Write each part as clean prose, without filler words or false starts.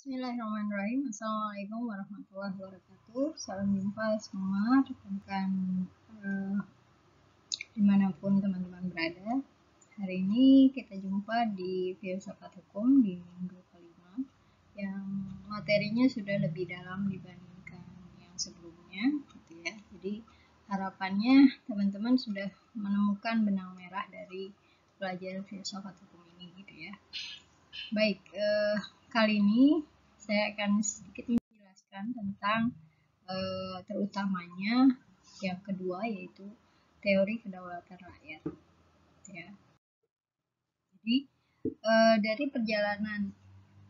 Bismillahirrahmanirrahim. Assalamualaikum warahmatullahi wabarakatuh. Salam jumpa semua rekan-rekan dimanapun teman-teman berada. Hari ini kita jumpa di Filsafat Hukum di minggu kelima yang materinya sudah lebih dalam dibandingkan yang sebelumnya, gitu ya. Jadi harapannya teman-teman sudah menemukan benang merah dari pelajaran filsafat hukum ini, gitu ya. Baik, kali ini saya akan sedikit menjelaskan tentang terutamanya yang kedua, yaitu teori kedaulatan rakyat. Ya. Jadi dari perjalanan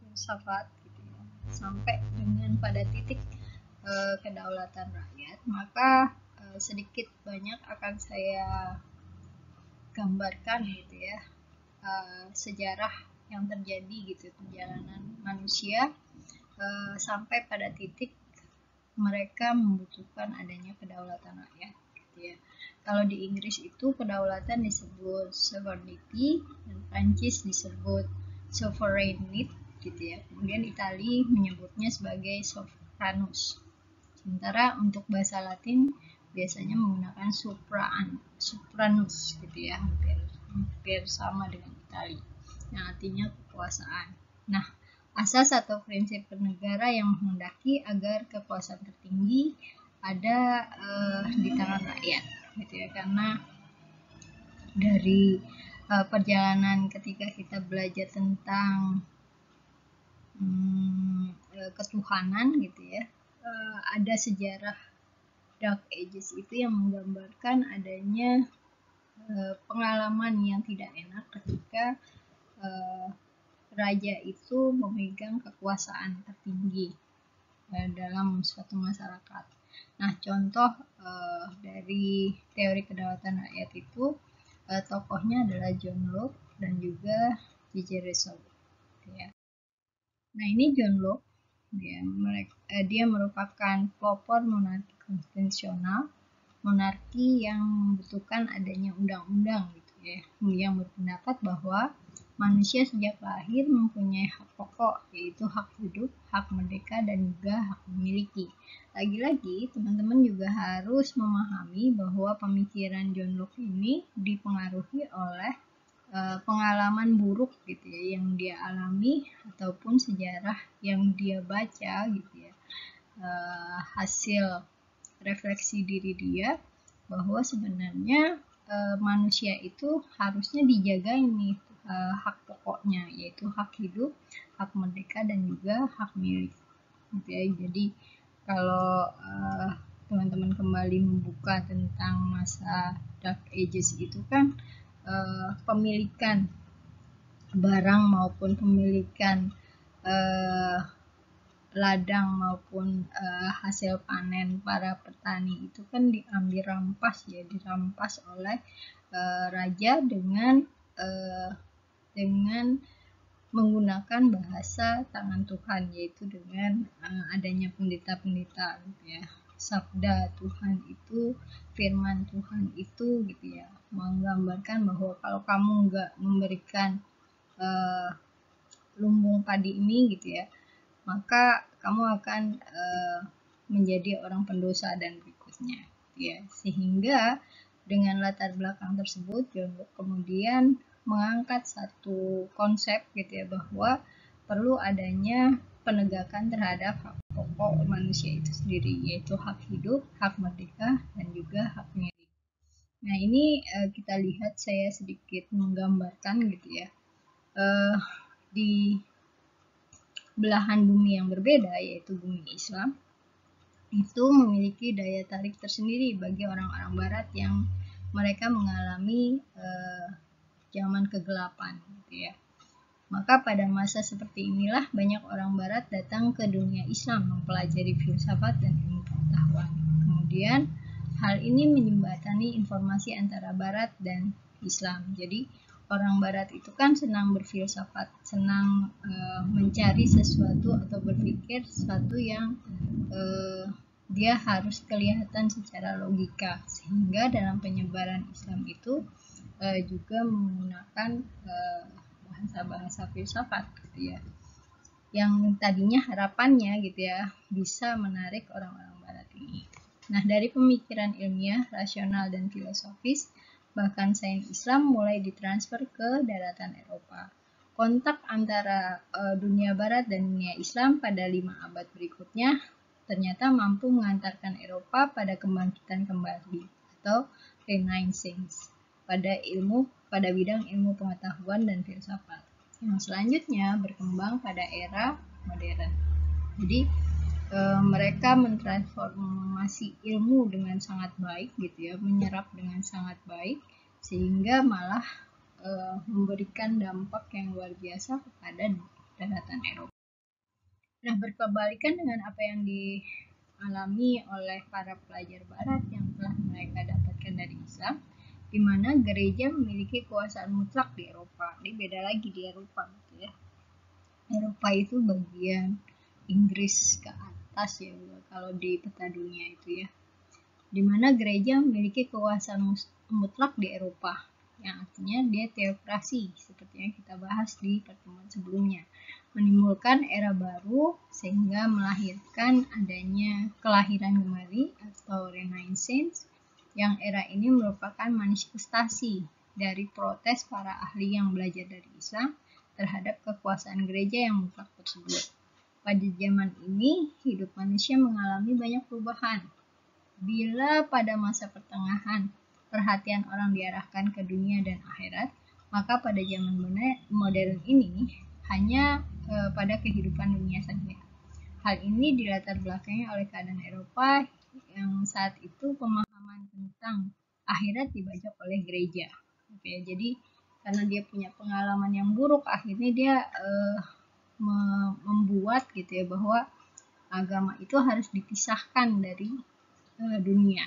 filsafat gitu ya, sampai dengan pada titik kedaulatan rakyat, maka sedikit banyak akan saya gambarkan gitu ya sejarah yang terjadi gitu, perjalanan manusia sampai pada titik mereka membutuhkan adanya kedaulatan rakyat, gitu ya. Kalau di Inggris itu kedaulatan disebut sovereignty, dan Prancis disebut sovereignty, gitu ya. Kemudian Italia menyebutnya sebagai soveranus. Sementara untuk bahasa Latin biasanya menggunakan supranus, gitu ya, hampir sama dengan Italia, yang artinya kekuasaan. Nah, asas atau prinsip bernegara yang menghendaki agar kekuasaan tertinggi ada di tangan rakyat, gitu ya. Karena dari perjalanan ketika kita belajar tentang ketuhanan, gitu ya, ada sejarah Dark Ages itu yang menggambarkan adanya pengalaman yang tidak enak ketika raja itu memegang kekuasaan tertinggi dalam suatu masyarakat. Nah, contoh dari teori kedaulatan rakyat itu tokohnya adalah John Locke dan juga J.J. Rousseau. Ya. Nah, ini John Locke, dia merupakan pelopor monarki konstitusional, monarki yang membutuhkan adanya undang-undang, gitu ya, yang berpendapat bahwa manusia sejak lahir mempunyai hak pokok, yaitu hak hidup, hak merdeka, dan juga hak memiliki. Lagi-lagi, teman-teman juga harus memahami bahwa pemikiran John Locke ini dipengaruhi oleh pengalaman buruk, gitu ya, yang dia alami ataupun sejarah yang dia baca, gitu ya. Hasil refleksi diri dia bahwa sebenarnya manusia itu harusnya dijaga ini hak pokoknya, yaitu hak hidup, hak merdeka, dan juga hak milik, gitu ya. Jadi kalau teman-teman kembali membuka tentang masa Dark Ages itu kan pemilikan barang maupun pemilikan ladang maupun hasil panen para petani itu kan dirampas oleh raja dengan menggunakan bahasa tangan Tuhan, yaitu dengan adanya pendeta-pendeta, gitu ya. Sabda Tuhan itu, firman Tuhan itu, gitu ya, menggambarkan bahwa kalau kamu nggak memberikan lumbung padi ini, gitu ya, maka kamu akan menjadi orang pendosa dan berikutnya, ya. Sehingga dengan latar belakang tersebut, John Locke kemudian mengangkat satu konsep, gitu ya, bahwa perlu adanya penegakan terhadap hak pokok manusia itu sendiri, yaitu hak hidup, hak merdeka, dan juga hak milik. Nah, ini kita lihat, saya sedikit menggambarkan, gitu ya, di belahan bumi yang berbeda, yaitu bumi Islam, itu memiliki daya tarik tersendiri bagi orang-orang Barat yang mereka mengalami zaman kegelapan, gitu ya. Maka pada masa seperti inilah banyak orang Barat datang ke dunia Islam mempelajari filsafat dan ilmu pengetahuan. Kemudian hal ini menjembatani informasi antara Barat dan Islam. Jadi orang Barat itu kan senang berfilsafat, senang mencari sesuatu atau berpikir sesuatu yang dia harus kelihatan secara logika, sehingga dalam penyebaran Islam itu juga menggunakan bahasa-bahasa filsafat, gitu ya. yang tadinya harapannya gitu ya bisa menarik orang-orang barat ini. Nah, dari pemikiran ilmiah, rasional, dan filosofis, bahkan sains Islam mulai ditransfer ke daratan Eropa. Kontak antara dunia barat dan dunia Islam pada 5 abad berikutnya ternyata mampu mengantarkan Eropa pada kebangkitan kembali atau Renaissance pada bidang ilmu pengetahuan dan filsafat yang selanjutnya berkembang pada era modern. Jadi mereka mentransformasi ilmu dengan sangat baik gitu ya, menyerap dengan sangat baik sehingga malah memberikan dampak yang luar biasa kepada daratan Eropa. Nah, berkebalikan dengan apa yang dialami oleh para pelajar barat yang telah mereka dapatkan dari Islam, di mana gereja memiliki kekuasaan mutlak di Eropa. Ini beda lagi di Eropa gitu ya. Eropa itu bagian Inggris ke atas ya kalau di peta dunia itu ya. Di mana gereja memiliki kekuasaan mutlak di Eropa, yang artinya dia teokrasi seperti yang kita bahas di pertemuan sebelumnya, menimbulkan era baru sehingga melahirkan adanya kelahiran kembali atau Renaissance, yang era ini merupakan manifestasi dari protes para ahli yang belajar dari Islam terhadap kekuasaan gereja yang mutlak tersebut. Pada zaman ini, hidup manusia mengalami banyak perubahan. Bila pada masa pertengahan perhatian orang diarahkan ke dunia dan akhirat, maka pada zaman modern ini hanya pada kehidupan dunia saja. Hal ini dilatar belakangi oleh keadaan Eropa yang saat itu pemahaman tentang akhirat dibajak oleh gereja. Oke, jadi karena dia punya pengalaman yang buruk, akhirnya dia membuat gitu ya bahwa agama itu harus dipisahkan dari dunia.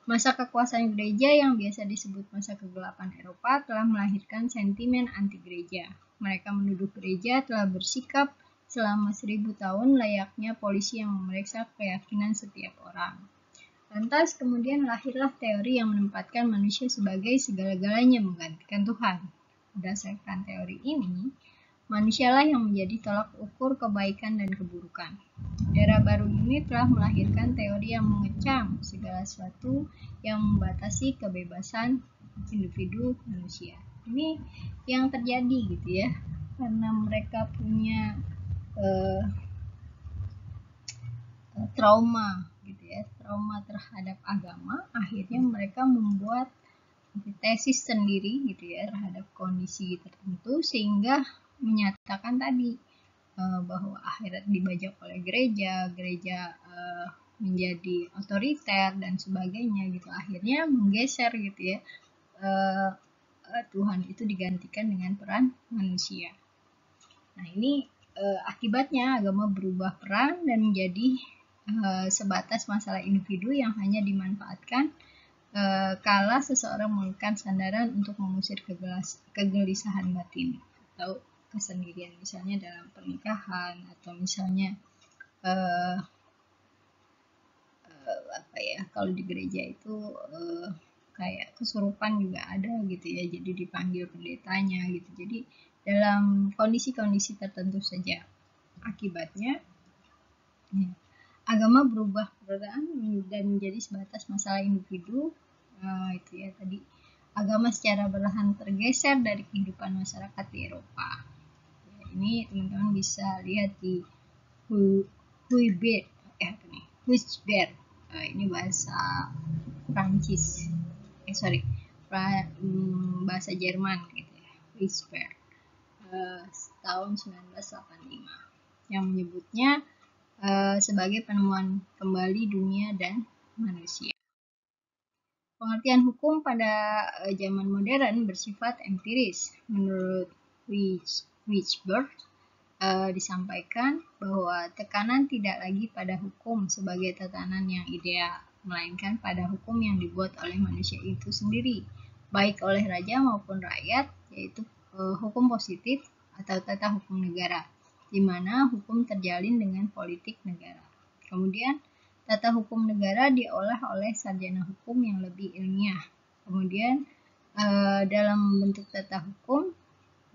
Masa kekuasaan gereja yang biasa disebut masa kegelapan Eropa telah melahirkan sentimen anti-gereja. Mereka menuduh gereja telah bersikap selama 1000 tahun layaknya polisi yang memeriksa keyakinan setiap orang. Lantas kemudian lahirlah teori yang menempatkan manusia sebagai segala-galanya menggantikan Tuhan. Berdasarkan teori ini, manusialah yang menjadi tolak ukur kebaikan dan keburukan. Era baru ini telah melahirkan teori yang mengecam segala sesuatu yang membatasi kebebasan individu manusia. Ini yang terjadi gitu ya, karena mereka punya trauma gitu ya, trauma terhadap agama, akhirnya mereka membuat tesis sendiri gitu ya terhadap kondisi tertentu sehingga menyatakan tadi bahwa akhirat dibajak oleh gereja menjadi otoriter dan sebagainya gitu. Akhirnya menggeser gitu ya, Tuhan itu digantikan dengan peran manusia. Nah, ini akibatnya agama berubah peran dan menjadi sebatas masalah individu yang hanya dimanfaatkan kala seseorang menemukan sandaran untuk mengusir kegelisahan batin atau kesendirian, misalnya dalam pernikahan atau misalnya kalau di gereja itu kayak kesurupan juga ada gitu ya, jadi dipanggil pendetanya gitu. Jadi dalam kondisi-kondisi tertentu saja. Akibatnya agama berubah peran dan menjadi sebatas masalah individu. Itu ya tadi, agama secara perlahan tergeser dari kehidupan masyarakat di Eropa. Ini teman-teman bisa lihat di Huibert, ini bahasa Prancis, bahasa Jerman gitu ya, Huibert, tahun 1985, yang menyebutnya sebagai penemuan kembali dunia dan manusia. Pengertian hukum pada zaman modern bersifat empiris. Menurut Huibert, disampaikan bahwa tekanan tidak lagi pada hukum sebagai tatanan yang ideal, melainkan pada hukum yang dibuat oleh manusia itu sendiri, baik oleh raja maupun rakyat, yaitu hukum positif atau tata hukum negara, di mana hukum terjalin dengan politik negara. Kemudian tata hukum negara diolah oleh sarjana hukum yang lebih ilmiah. Kemudian dalam bentuk tata hukum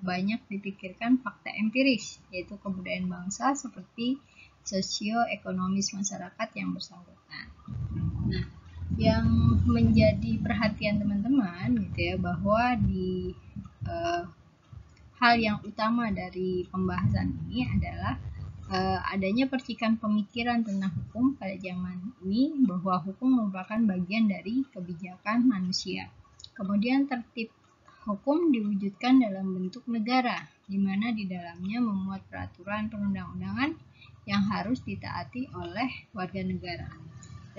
banyak dipikirkan fakta empiris, yaitu kebudayaan bangsa seperti sosioekonomis masyarakat yang bersangkutan. Nah, yang menjadi perhatian teman-teman gitu ya, bahwa di hal yang utama dari pembahasan ini adalah adanya percikan pemikiran tentang hukum pada zaman ini, bahwa hukum merupakan bagian dari kebijakan manusia. Kemudian tertib hukum diwujudkan dalam bentuk negara, di mana di dalamnya memuat peraturan perundang-undangan yang harus ditaati oleh warga negara,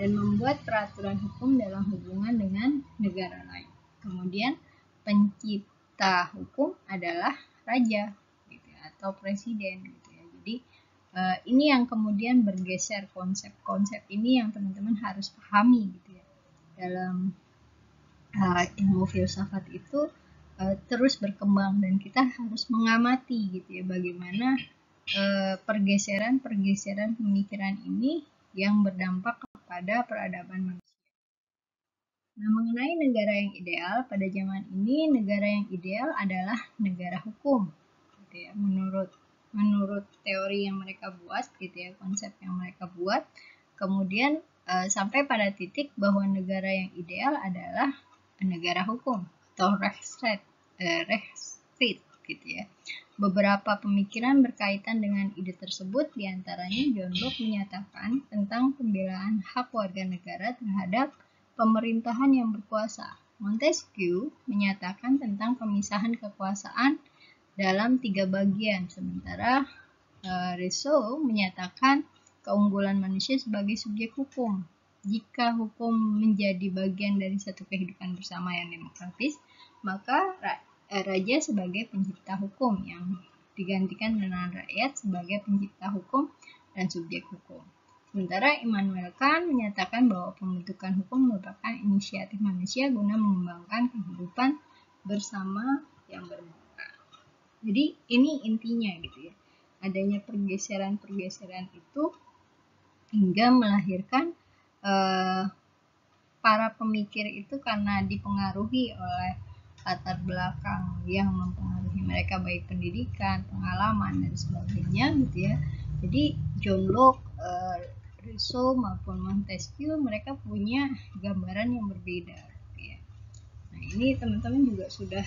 dan membuat peraturan hukum dalam hubungan dengan negara lain. Kemudian pencipta hukum adalah raja gitu ya, atau presiden gitu ya. Jadi ini yang kemudian bergeser, konsep-konsep ini yang teman-teman harus pahami gitu ya. Dalam ilmu filsafat itu terus berkembang, dan kita harus mengamati gitu ya, bagaimana pergeseran-pergeseran pemikiran ini yang berdampak kepada peradaban manusia. Nah, mengenai negara yang ideal pada zaman ini, negara yang ideal adalah negara hukum gitu ya, menurut teori yang mereka buat gitu ya, konsep yang mereka buat. Kemudian sampai pada titik bahwa negara yang ideal adalah negara hukum atau Rechtsstaat gitu ya. Beberapa pemikiran berkaitan dengan ide tersebut, diantaranya John Locke menyatakan tentang pembelaan hak warga negara terhadap pemerintahan yang berkuasa. Montesquieu menyatakan tentang pemisahan kekuasaan dalam 3 bagian, sementara Rousseau menyatakan keunggulan manusia sebagai subjek hukum. Jika hukum menjadi bagian dari satu kehidupan bersama yang demokratis, maka raja sebagai pencipta hukum, yang digantikan dengan rakyat sebagai pencipta hukum dan subjek hukum. Sementara Immanuel Kant menyatakan bahwa pembentukan hukum merupakan inisiatif manusia guna mengembangkan kehidupan bersama yang bermuara. Jadi ini intinya gitu ya. Adanya pergeseran-pergeseran itu hingga melahirkan para pemikir itu karena dipengaruhi oleh latar belakang yang mempengaruhi mereka, baik pendidikan, pengalaman, dan sebagainya gitu ya. Jadi John Locke, Rousseau maupun Montesquieu, mereka punya gambaran yang berbeda gitu ya. Nah, ini teman-teman juga sudah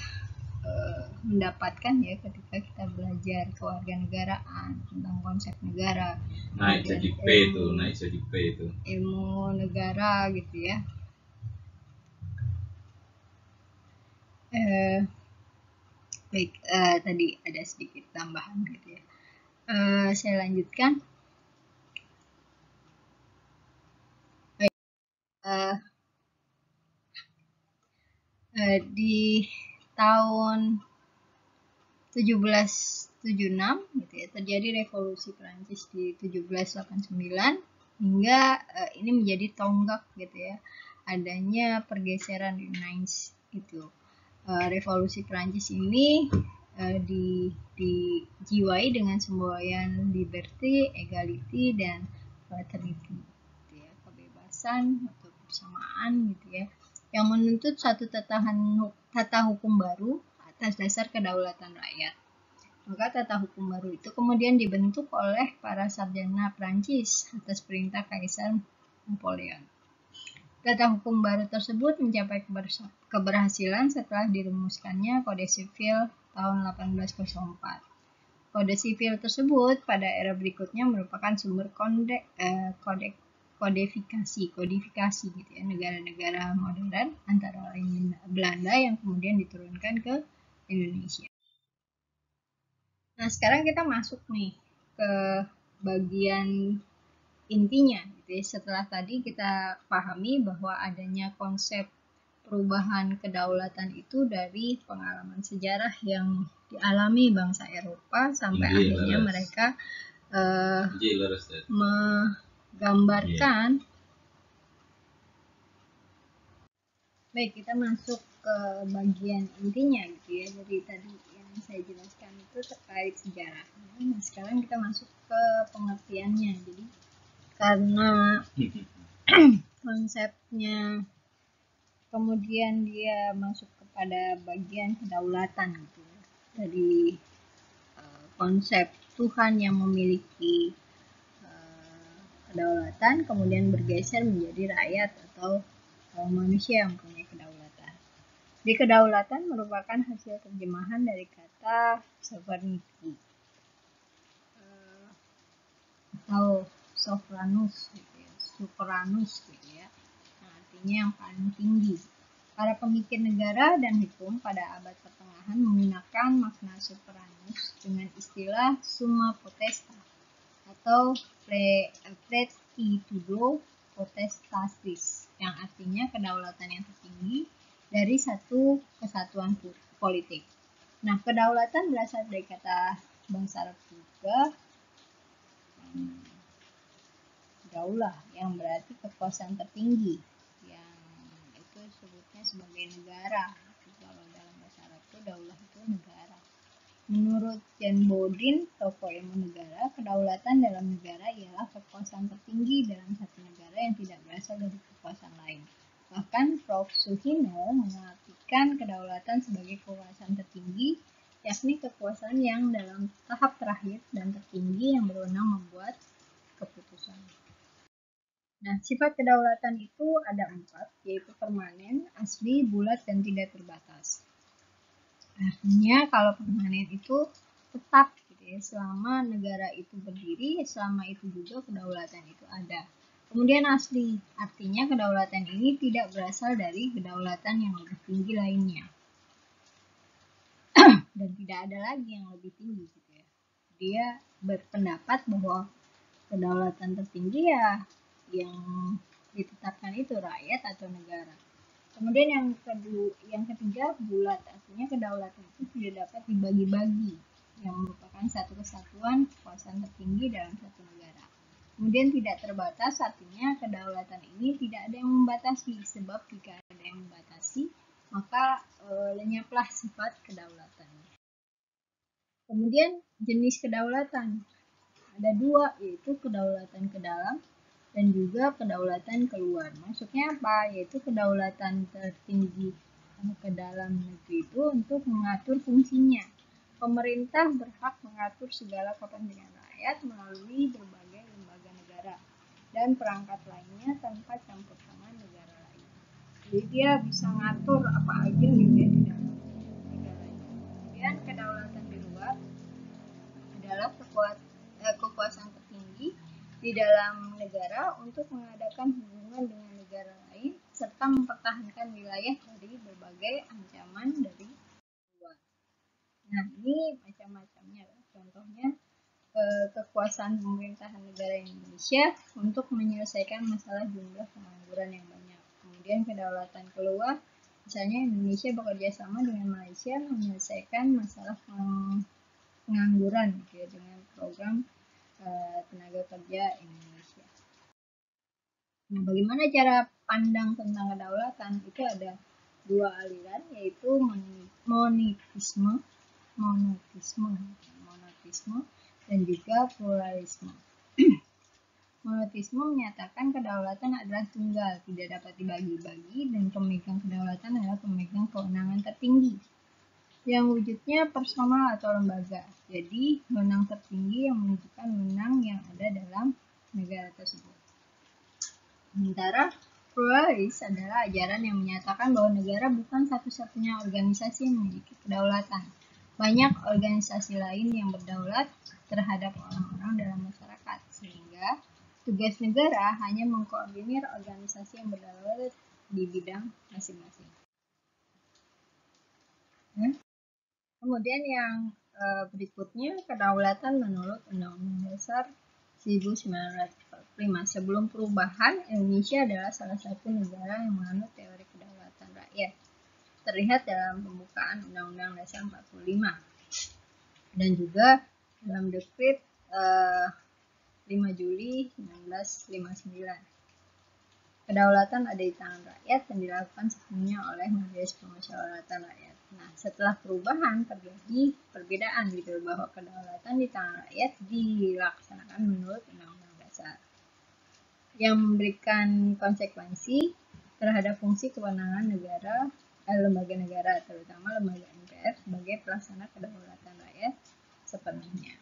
mendapatkan ya ketika kita belajar kewarganegaraan, tentang konsep negara. Naik jadi P itu. Ilmu negara gitu ya. Baik, tadi ada sedikit tambahan gitu ya. Saya lanjutkan. Baik, di tahun 1776 gitu ya, terjadi revolusi Prancis di 1789, hingga ini menjadi tonggak gitu ya, adanya pergeseran Renaissance gitu. Revolusi Prancis ini dijiwai dengan semboyan liberty, equality, dan fraternity gitu ya, kebebasan atau persamaan gitu ya, yang menuntut satu tata hukum baru atas dasar kedaulatan rakyat. Maka tata hukum baru itu kemudian dibentuk oleh para sarjana Prancis atas perintah Kaisar Napoleon. Tata hukum baru tersebut mencapai keberhasilan setelah dirumuskannya Kode Sipil tahun 1804. Kode sipil tersebut pada era berikutnya merupakan sumber kodifikasi gitu ya, negara-negara modern antara lain Belanda, yang kemudian diturunkan ke Indonesia. Nah, sekarang kita masuk nih ke bagian intinya gitu ya. Setelah tadi kita pahami bahwa adanya konsep perubahan kedaulatan itu dari pengalaman sejarah yang dialami bangsa Eropa sampai akhirnya mereka menggambarkan. Baik, kita masuk ke bagian intinya gitu ya. Jadi tadi yang saya jelaskan itu terkait sejarahnya. Nah, sekarang kita masuk ke pengertiannya. Jadi karena konsepnya kemudian dia masuk kepada bagian kedaulatan gitu ya. dari konsep Tuhan yang memiliki kedaulatan kemudian bergeser menjadi rakyat atau manusia yang punya kedaulatan. Jadi kedaulatan merupakan hasil terjemahan dari kata sovereignty atau soveranus gitu ya, superanus gitu ya. Nah, artinya yang paling tinggi. Para pemikir negara dan hukum pada abad pertengahan menggunakan makna superanus dengan istilah summa potestas atau plenitudo potestatis yang artinya kedaulatan yang tertinggi dari satu kesatuan politik. Nah, kedaulatan berasal dari kata bahasa Arab juga daulah yang berarti kekuasaan tertinggi yang itu sebutnya sebagai negara. Kalau dalam bahasa Arab itu daulah itu negara. Menurut Jan Bodin, tokoh ilmu negara, kedaulatan dalam negara ialah kekuasaan tertinggi dalam satu negara yang tidak berasal dari kekuasaan lain. Bahkan Prof. Suhino mengartikan kedaulatan sebagai kekuasaan tertinggi, yakni kekuasaan yang dalam tahap terakhir dan tertinggi yang berwenang membuat keputusan. Nah, sifat kedaulatan itu ada 4, yaitu permanen, asli, bulat, dan tidak terbatas. Artinya kalau permanen itu tetap gitu ya, selama negara itu berdiri, selama itu juga kedaulatan itu ada. Kemudian asli, artinya kedaulatan ini tidak berasal dari kedaulatan yang lebih tinggi lainnya. Dan tidak ada lagi yang lebih tinggi gitu ya. Dia berpendapat bahwa kedaulatan tertinggi ya yang ditetapkan itu rakyat atau negara. Kemudian yang ketiga bulat, artinya kedaulatan itu tidak dapat dibagi-bagi, yang merupakan satu kesatuan kekuasaan tertinggi dalam satu negara. Kemudian tidak terbatas, artinya kedaulatan ini tidak ada yang membatasi, sebab jika ada yang membatasi, maka lenyaplah sifat kedaulatan. Kemudian jenis kedaulatan ada 2, yaitu kedaulatan ke dalam dan juga kedaulatan keluar. Maksudnya apa? Yaitu kedaulatan tertinggi ke dalam negeri itu untuk mengatur fungsinya. Pemerintah berhak mengatur segala kepentingan rakyat melalui berbagai lembaga negara dan perangkat lainnya tanpa campur tangan negara lain. Jadi dia bisa ngatur apa aja gitu ya di dalam negaranya. Kemudian kedaulatan di luar adalah kekuasaan tertinggi di dalam negara untuk mengadakan hubungan dengan negara lain serta mempertahankan wilayah dari berbagai ancaman dari luar. Nah, ini macam-macamnya. Contohnya kekuasaan pemerintahan negara Indonesia untuk menyelesaikan masalah jumlah pengangguran yang banyak. Kemudian kedaulatan keluar, misalnya Indonesia bekerja sama dengan Malaysia menyelesaikan masalah pengangguran gitu ya, dengan program tenaga kerja Indonesia. Nah, bagaimana cara pandang tentang kedaulatan? Itu ada 2 aliran, yaitu monotisme dan juga pluralisme. Monotisme menyatakan kedaulatan adalah tunggal, tidak dapat dibagi-bagi, dan pemegang kedaulatan adalah pemegang kewenangan tertinggi yang wujudnya personal atau lembaga. Jadi, wewenang tertinggi yang menunjukkan wewenang yang ada dalam negara tersebut. Sementara pluralis adalah ajaran yang menyatakan bahwa negara bukan satu-satunya organisasi yang memiliki kedaulatan. Banyak organisasi lain yang berdaulat terhadap orang-orang dalam masyarakat, sehingga tugas negara hanya mengkoordinir organisasi yang berdaulat di bidang masing-masing. Kemudian yang berikutnya, kedaulatan menurut Undang-Undang Dasar 1945. Sebelum perubahan, Indonesia adalah salah satu negara yang menganut teori kedaulatan rakyat. Terlihat dalam pembukaan Undang-Undang Dasar 45 dan juga dalam Dekret 5 Juli 1959. Kedaulatan ada di tangan rakyat dan dilakukan sepenuhnya oleh Majelis Permusyawaratan Rakyat. Nah, setelah perubahan terjadi perbedaan gitu bahwa kedaulatan di tangan rakyat dilaksanakan menurut Undang-Undang Dasar yang memberikan konsekuensi terhadap fungsi kewenangan negara lembaga negara, terutama lembaga MPR sebagai pelaksana kedaulatan rakyat sepenuhnya.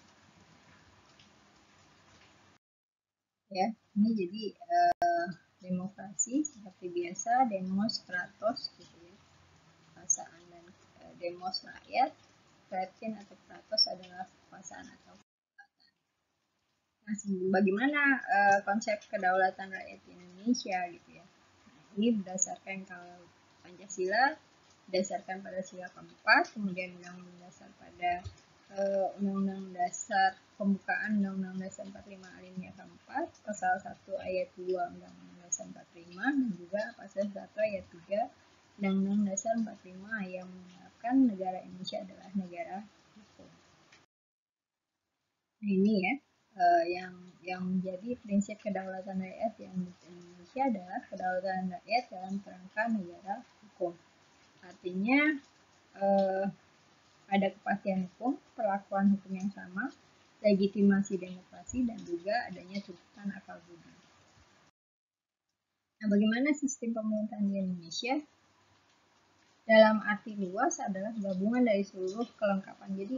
Ya, ini jadi demokrasi seperti biasa, demos, kratos gitu ya. Kekuasaan dan demos rakyat, kratin atau kratos adalah kekuasaan atau kekuatan. Nah, bagaimana konsep kedaulatan rakyat di Indonesia gitu ya. Nah, ini berdasarkan kalau Pancasila, berdasarkan pada sila keempat, kemudian Undang-Undang Dasar pada Undang-Undang Dasar Pembukaan Undang-Undang Dasar 45 alinea keempat, pasal 1 ayat 2 Undang-Undang Dasar 45, dan juga pasal 1 ayat 3 Undang-Undang Dasar 45 yang mengatakan negara Indonesia adalah negara hukum. Nah, ini ya yang menjadi prinsip kedaulatan rakyat yang di Indonesia adalah kedaulatan rakyat dalam kerangka negara hukum. Artinya ada kepastian hukum, perlakuan hukum yang sama, legitimasi demokrasi, dan juga adanya tuntutan akal budi. Nah, bagaimana sistem pemerintahan di Indonesia? Dalam arti luas adalah gabungan dari seluruh kelengkapan. Jadi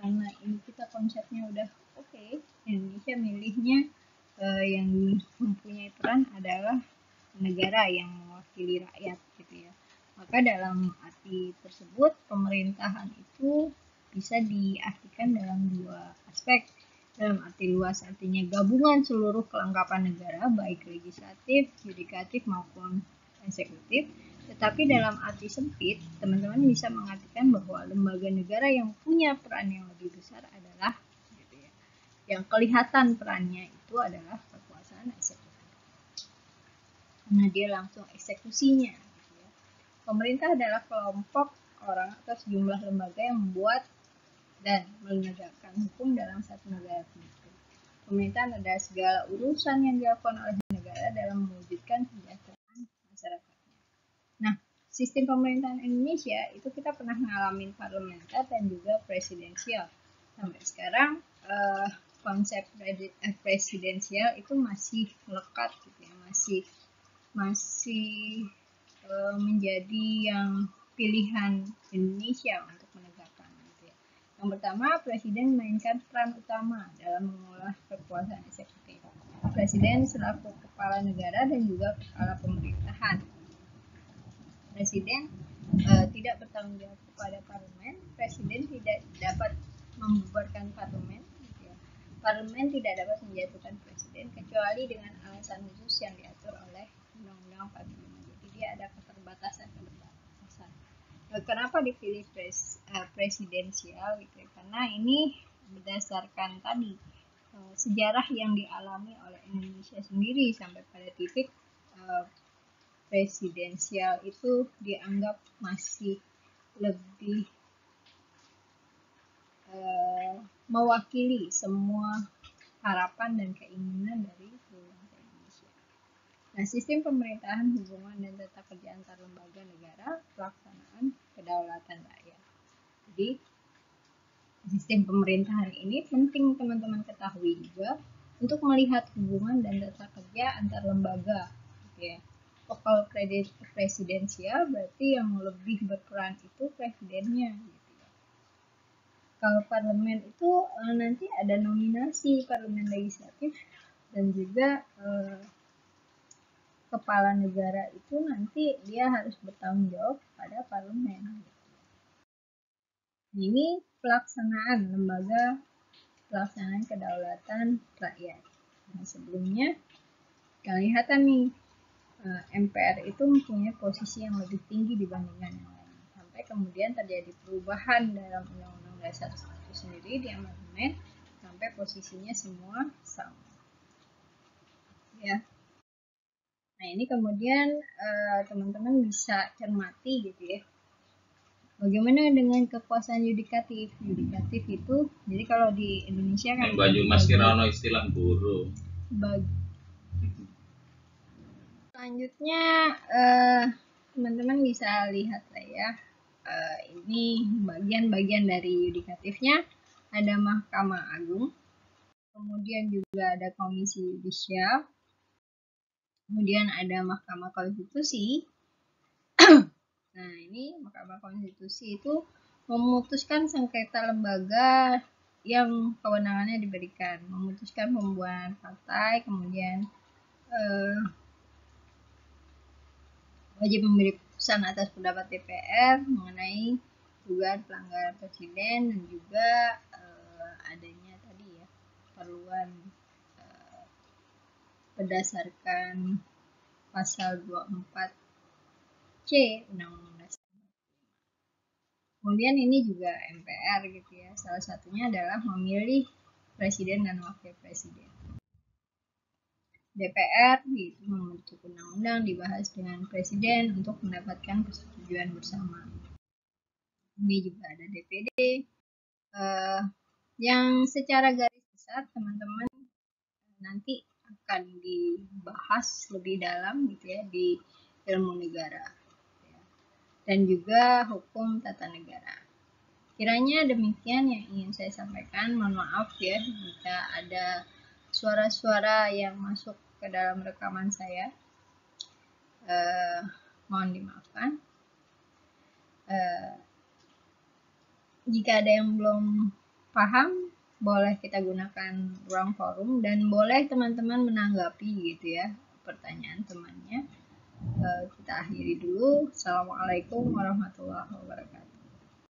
karena ini kita konsepnya udah oke, Indonesia milihnya yang mempunyai peran adalah negara yang mewakili rakyat gitu ya. Maka dalam arti tersebut pemerintahan itu bisa diartikan dalam dua aspek. Dalam arti luas artinya gabungan seluruh kelengkapan negara baik legislatif, yudikatif maupun eksekutif. Tetapi dalam arti sempit, teman-teman bisa mengartikan bahwa lembaga negara yang punya peran yang lebih besar adalah gitu ya, yang kelihatan perannya itu adalah kekuasaan eksekutif. Karena dia langsung eksekusinya. Gitu ya. Pemerintah adalah kelompok orang atau sejumlah lembaga yang membuat dan menegakkan hukum dalam satu negara tertentu. Pemerintahan adalah segala urusan yang dilakukan oleh negara dalam mewujudkan kesejahteraan masyarakatnya. Nah, sistem pemerintahan Indonesia itu kita pernah mengalami parlementer dan juga presidensial. Sampai sekarang konsep presidensial itu masih lekat gitu ya, masih menjadi yang pilihan Indonesia untuk menegakkan gitu ya. Yang pertama, presiden memainkan peran utama dalam mengolah kekuasaan eksekutif. Presiden selaku kepala negara dan juga kepala pemerintahan. Presiden tidak bertanggung jawab kepada parlemen. Presiden tidak dapat membubarkan parlemen. Gitu ya. Parlemen tidak dapat menjatuhkan presiden kecuali dengan alasan khusus yang diatur oleh Undang-Undang 45. Jadi dia ada keterbatasan. Kenapa dipilih presidensial gitu ya? Karena ini berdasarkan tadi sejarah yang dialami oleh Indonesia sendiri sampai pada titik presidensial itu dianggap masih lebih mewakili semua harapan dan keinginan dari bangsa Indonesia. Nah, sistem pemerintahan, hubungan dan tata kerja antar lembaga negara, pelaksanaan kedaulatan rakyat. Jadi, sistem pemerintahan ini penting teman-teman ketahui juga untuk melihat hubungan dan tata kerja antar lembaga. Gitu ya. Kalau presidensial berarti yang lebih berperan itu presidennya. Gitu ya. Kalau parlemen itu nanti ada nominasi parlemen legislatif dan juga kepala negara itu nanti dia harus bertanggung jawab pada parlemen. Ini pelaksanaan lembaga pelaksanaan kedaulatan rakyat. Nah, sebelumnya kita lihat nih MPR itu mempunyai posisi yang lebih tinggi dibandingkan yang lain. Sampai kemudian terjadi perubahan dalam Undang-Undang Dasar itu sendiri di amandemen sampai posisinya semua sama. Ya. Nah, ini kemudian teman-teman bisa cermati gitu ya. Bagaimana dengan kekuasaan yudikatif? Yudikatif itu, jadi kalau di Indonesia kan Banyu Mas Kirano istilah guru. Selanjutnya teman-teman bisa lihat lah ya. Ini bagian-bagian dari yudikatifnya. Ada Mahkamah Agung, kemudian juga ada Komisi Yudisial, kemudian ada Mahkamah Konstitusi, Nah, ini Mahkamah Konstitusi itu memutuskan sengketa lembaga yang kewenangannya diberikan, memutuskan pembubaran partai, kemudian wajib memberi keputusan atas pendapat DPR mengenai dugaan pelanggaran presiden dan juga adanya tadi ya perluan berdasarkan pasal 24C Undang-Undang Dasar. Kemudian ini juga MPR gitu ya. Salah satunya adalah memilih presiden dan wakil presiden. DPR itu membentuk undang-undang dibahas dengan presiden untuk mendapatkan persetujuan bersama. Ini juga ada DPD yang secara garis besar teman-teman nanti akan dibahas lebih dalam gitu ya di ilmu negara dan juga hukum tata negara. Kiranya demikian yang ingin saya sampaikan. Mohon maaf ya jika ada suara-suara yang masuk ke dalam rekaman saya. Mohon dimaafkan. Jika ada yang belum paham, boleh kita gunakan ruang forum dan boleh teman-teman menanggapi gitu ya pertanyaan temannya. Kita akhiri dulu. Assalamualaikum warahmatullahi wabarakatuh.